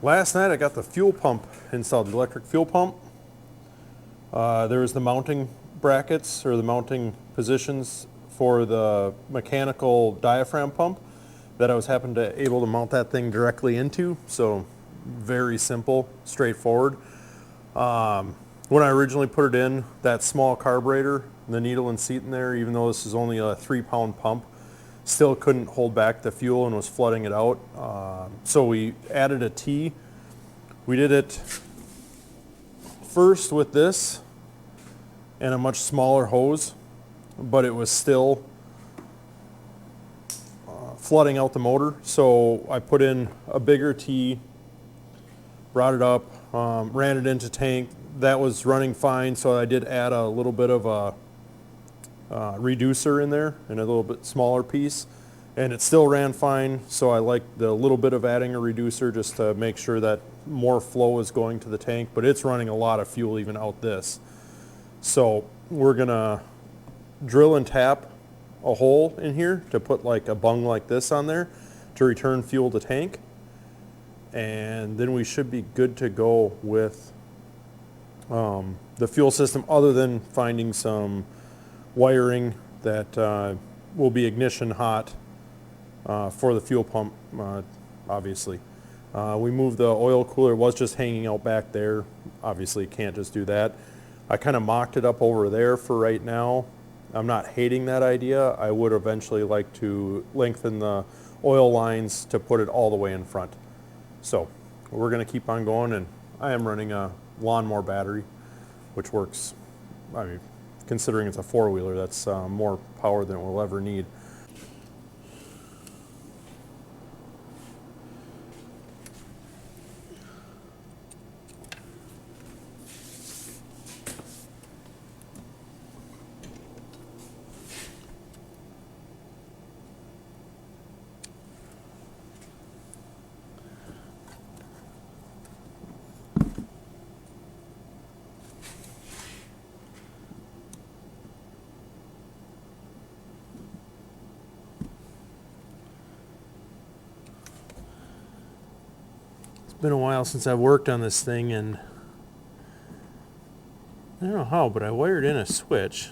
Last night I got the fuel pump installed, the electric fuel pump. There was the mounting brackets or the mounting positions for the mechanical diaphragm pump that I was able to mount that thing directly into. So very simple, straightforward. When I originally put it in, that small carburetor, the needle and seat in there, even though this is only a 3-pound pump, still couldn't hold back the fuel and was flooding it out. So we added a T. We did it first with this and a much smaller hose, but it was still flooding out the motor. So I put in a bigger T, brought it up, ran it into tank. That was running fine, so I did add a little bit of a reducer in there and a little bit smaller piece, and it still ran fine. So I like the little bit of adding a reducer just to make sure that more flow is going to the tank, but it's running a lot of fuel even out this. So we're gonna drill and tap a hole in here to put like a bung like this on there to return fuel to tank, and then we should be good to go with the fuel system, other than finding some wiring that will be ignition hot for the fuel pump, obviously. We moved the oil cooler. It was just hanging out back there. Obviously can't just do that. I kind of mocked it up over there for right now. I'm not hating that idea. I would eventually like to lengthen the oil lines to put it all the way in front. So we're going to keep on going, and I am running a lawnmower battery, which works. I mean, considering it's a 4-wheeler, that's more power than it will ever need. Been a while since I've worked on this thing, and I don't know how, but I wired in a switch.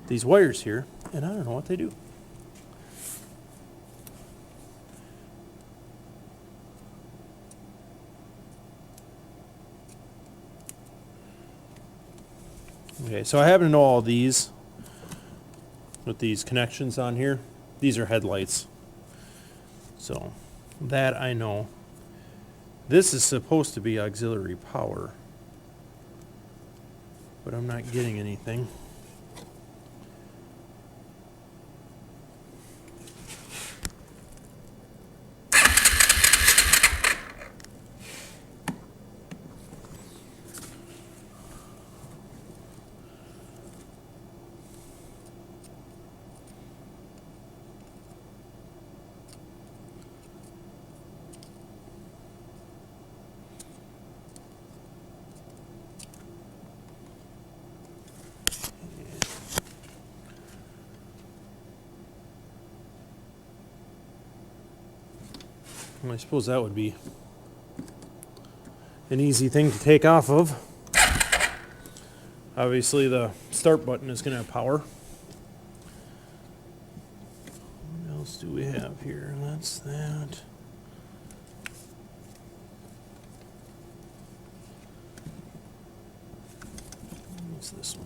These wires here, and I don't know what they do. Okay, so I happen to know all these with these connections on here. These are headlights. So that I know. This is supposed to be auxiliary power, but I'm not getting anything. I suppose that would be an easy thing to take off of. Obviously the start button is going to have power. What else do we have here? That's that. What's this one?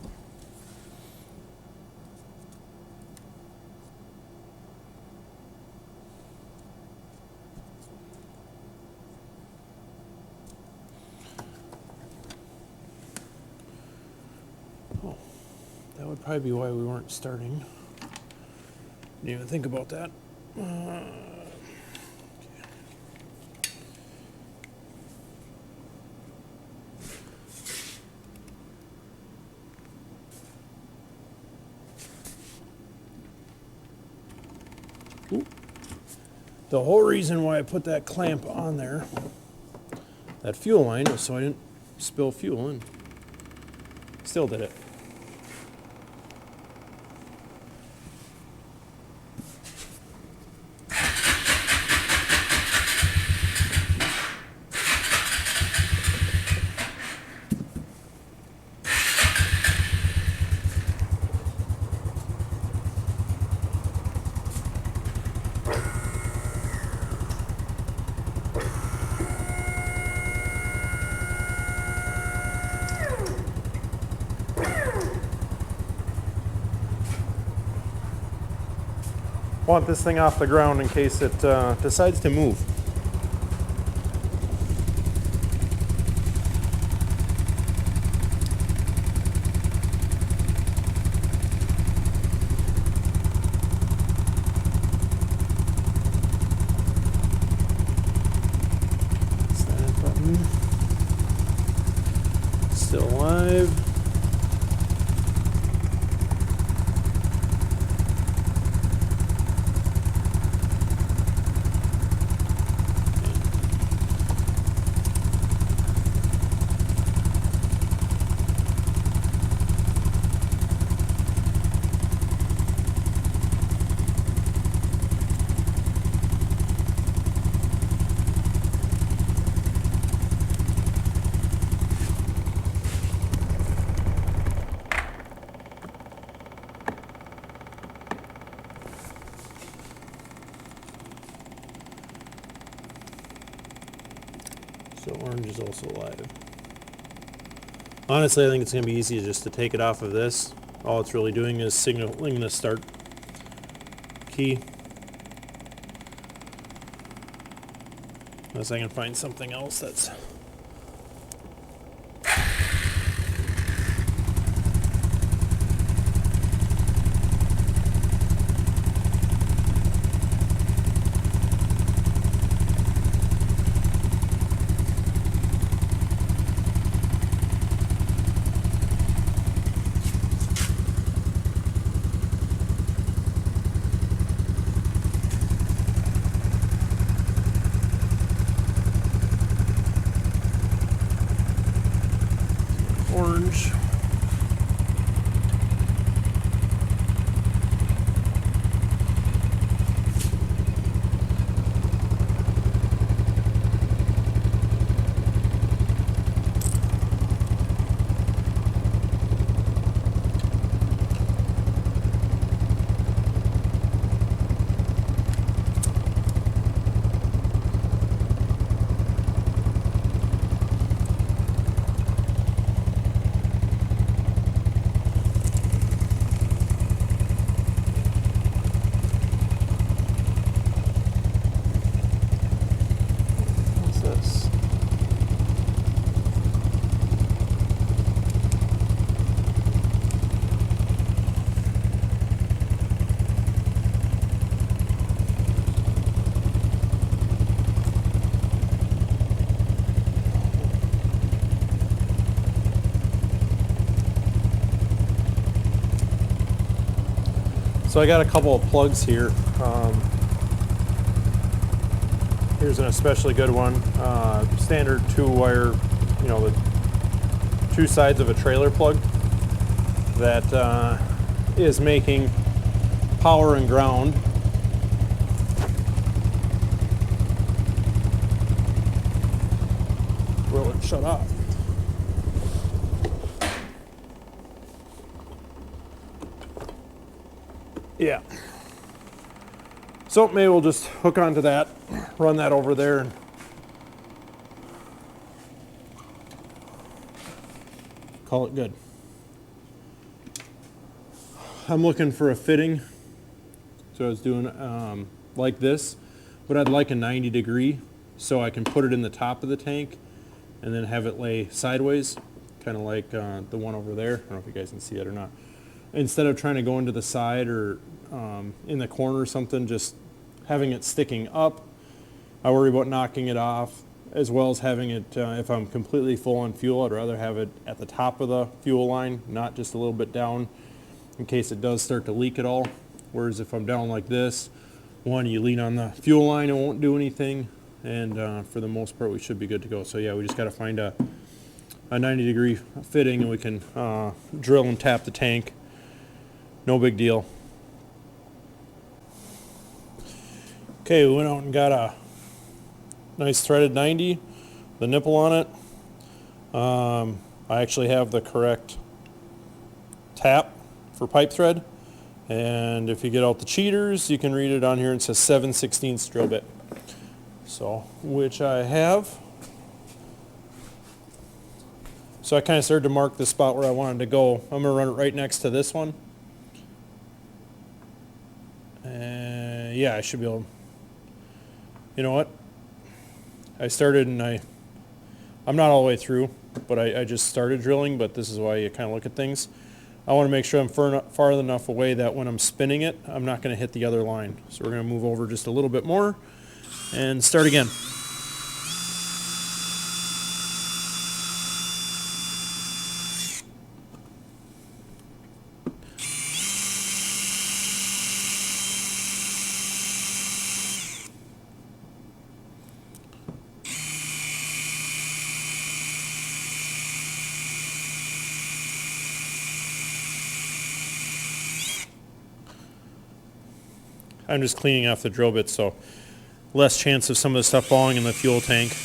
That would probably be why we weren't starting. Didn't even think about that. Okay. Ooh. The whole reason why I put that clamp on there, that fuel line, was so I didn't spill fuel, and still did it. Want this thing off the ground in case it decides to move. That button. Still alive. So orange is also alive. Honestly, I think it's going to be easy just to take it off of this. All it's really doing is signaling the start key. Unless I can find something else that's... orange. So I got a couple of plugs here. Here's an especially good one. Standard 2-wire, you know, the 2 sides of a trailer plug that is making power and ground. Will it shut off? Yeah. So maybe we'll just hook onto that, run that over there, and call it good. I'm looking for a fitting. So I was doing like this, but I'd like a 90 degree so I can put it in the top of the tank and then have it lay sideways, kind of like the one over there. I don't know if you guys can see it or not. Instead of trying to go into the side or in the corner or something, just having it sticking up. I worry about knocking it off, as well as having it, if I'm completely full on fuel, I'd rather have it at the top of the fuel line, not just a little bit down, in case it does start to leak at all. Whereas if I'm down like this, one, you lean on the fuel line, it won't do anything, and for the most part we should be good to go. So yeah, we just got to find a 90 degree fitting, and we can drill and tap the tank. No big deal. Okay, we went out and got a nice threaded 90, the nipple on it. I actually have the correct tap for pipe thread, And if you get out the cheaters, you can read it on here. It says 7/16 drill bit. So, which I have. So I kind of started to mark the spot where I wanted to go. I'm going to run it right next to this one. And yeah, I should be able, you know what? I started and I'm not all the way through, but I just started drilling, but this is why you kind of look at things. I want to make sure I'm far enough away that when I'm spinning it, I'm not going to hit the other line. So we're going to move over just a little bit more and start again. I'm just cleaning off the drill bit, so less chance of some of the stuff falling in the fuel tank.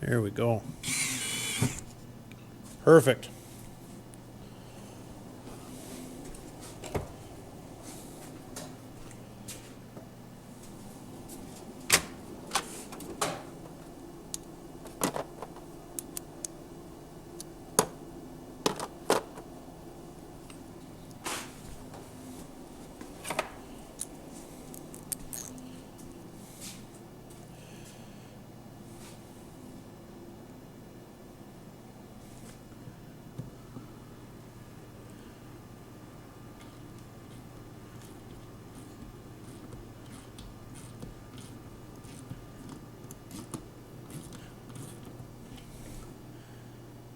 There we go. Perfect.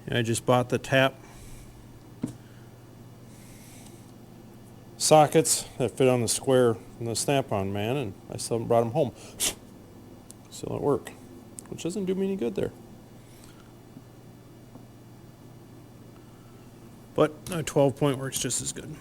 I just bought the tap sockets that fit on the square in the Snap-on, man, and I still haven't brought them home. Still at work, which doesn't do me any good there. But a 12-point works just as good.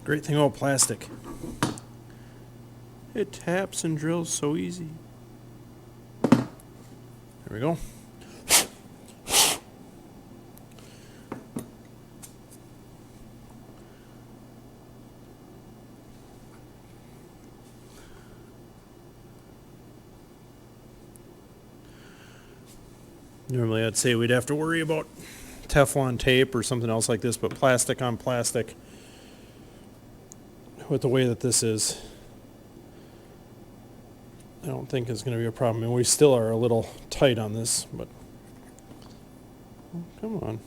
Great thing about plastic. It taps and drills so easy. There we go. Normally I'd say we'd have to worry about Teflon tape or something else like this, but plastic on plastic, with the way that this is, I don't think it's going to be a problem. And we still are a little tight on this, but oh, come on.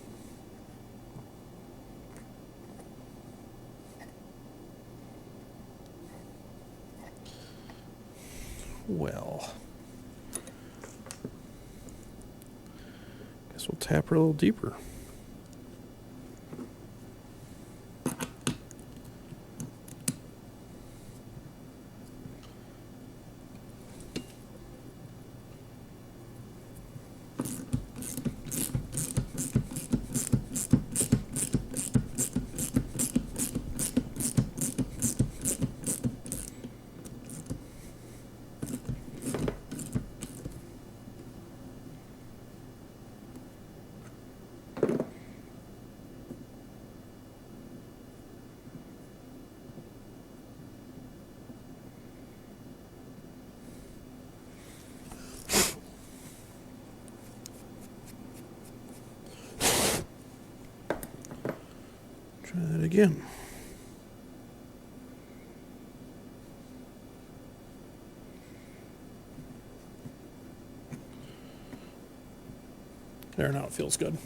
Well, guess we'll tap her a little deeper. Try that again. There, now it feels good.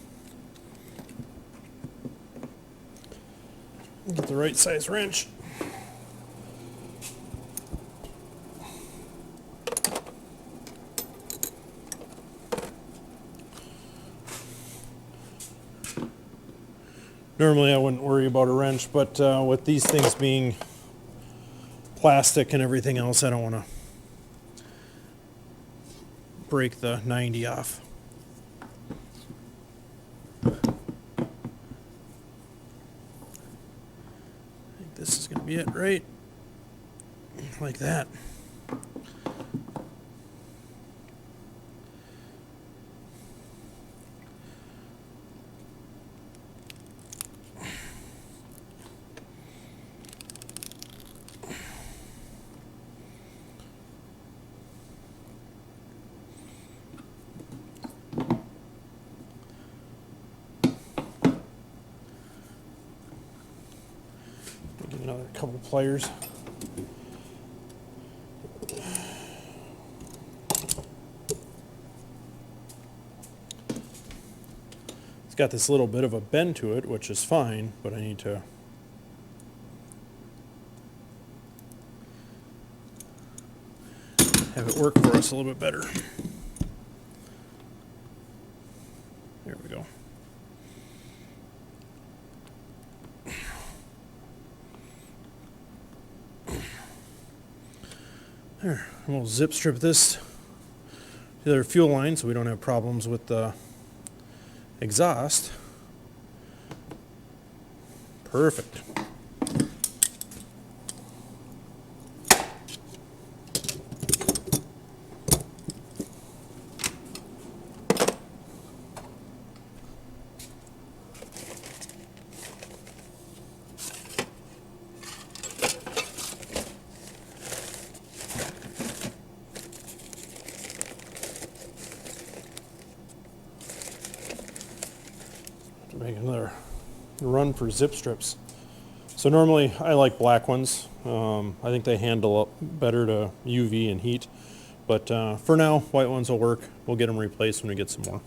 Get the right size wrench. Normally I wouldn't worry about a wrench, but with these things being plastic and everything else, I don't want to break the 90 off. I think this is going to be it, right? Like that. Give it another couple of pliers. It's got this little bit of a bend to it, which is fine, but I need to have it work for us a little bit better. There we go. There, we'll zip strip this to the other fuel line so we don't have problems with the exhaust. Perfect. Make another run for zip strips. So normally I like black ones. I think they handle up better to UV and heat. But for now, white ones will work. We'll get them replaced when we get some more.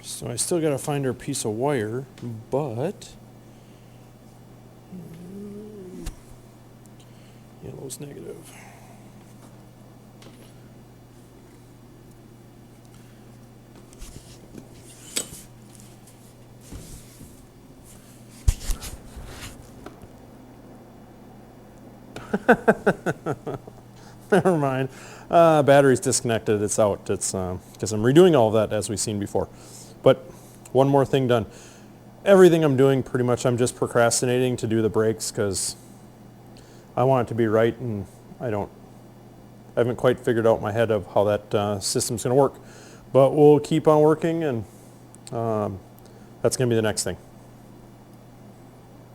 So I still got to find our piece of wire, but yellow's negative. Never mind. Battery's disconnected. It's out. It's because I'm redoing all of that as we've seen before. But one more thing done. Everything I'm doing, pretty much, I'm just procrastinating to do the brakes because I want it to be right, and I haven't quite figured out in my head of how that system's going to work. But we'll keep on working, and that's going to be the next thing.